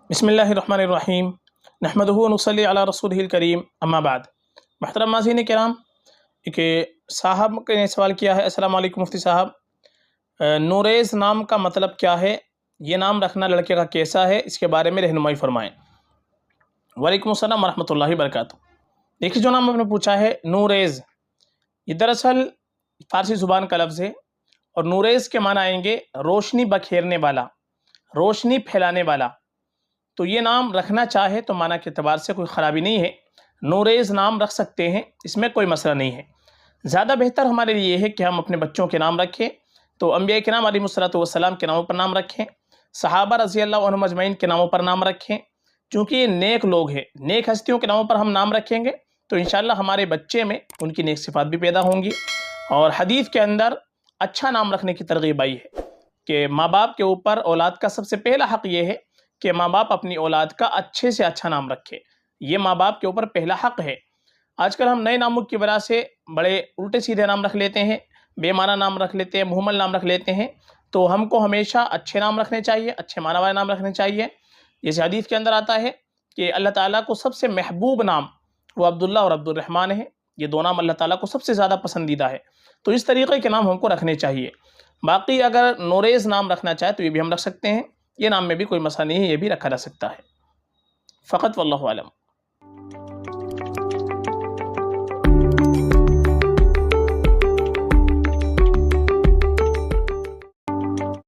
بسم اللہ الرحمن الرحیم نحمدہ و نصلی علی رسولہ الکریم اما بعد۔ محترم ناظرین کرام، کہ صاحب نے سوال کیا ہے، السلام علیکم مفتی صاحب، نوریز نام کا مطلب کیا ہے؟ یہ نام رکھنا لڑکے کا کیسا ہے؟ اس کے بارے میں رہنمائی فرمائیں۔ وعلیکم السلام ورحمۃ اللہ وبرکاتہ۔ دیکھیے، جو نام آپ نے پوچھا ہے نوریز، یہ دراصل فارسی زبان کا لفظ ہے، اور نوریز کے معنی آئیں گے روشنی بکھیرنے والا، روشنی پھیلانے والا۔ تو یہ نام رکھنا چاہے تو معنی کے اعتبار سے کوئی خرابی نہیں ہے، نوریز نام رکھ سکتے ہیں، اس میں کوئی مسئلہ نہیں ہے۔ زیادہ بہتر ہمارے لیے یہ ہے کہ ہم اپنے بچوں کے نام رکھیں تو انبیاء کرام علیہ الصلوۃ والسلام کے ناموں پر نام رکھیں، صحابہ رضی اللہ عنہم اجمعین کے ناموں پر نام رکھیں، چونکہ یہ نیک لوگ ہیں، نیک ہستیوں کے ناموں پر ہم نام رکھیں گے تو انشاءاللہ ہمارے بچے میں ان کی نیک صفات بھی پیدا ہوں گی۔ اور حدیث کے اندر اچھا نام رکھنے کی ترغیب آئی ہے کہ ماں باپ کے اوپر اولاد کا سب سے پہلا حق یہ ہے کہ ماں باپ اپنی اولاد کا اچھے سے اچھا نام رکھے، یہ ماں باپ کے اوپر پہلا حق ہے۔ آج کل ہم نئے ناموں کی وجہ سے بڑے الٹے سیدھے نام رکھ لیتے ہیں، بے معنی نام رکھ لیتے ہیں، مہمل نام رکھ لیتے ہیں، تو ہم کو ہمیشہ اچھے نام رکھنے چاہیے، اچھے معنی والے نام رکھنے چاہیے۔ جیسے حدیث کے اندر آتا ہے کہ اللہ تعالیٰ کو سب سے محبوب نام وہ عبداللہ اور عبد الرحمن ہے، یہ دو نام اللہ تعالیٰ کو سب سے زیادہ پسندیدہ ہے، تو اس طریقے کے نام ہم کو رکھنے چاہیے۔ باقی اگر نوریز نام رکھنا چاہے تو یہ بھی ہم رکھ سکتے ہیں، یہ نام میں بھی کوئی مسئلہ نہیں ہے، یہ بھی رکھا جا سکتا ہے، فقط واللہ اعلم۔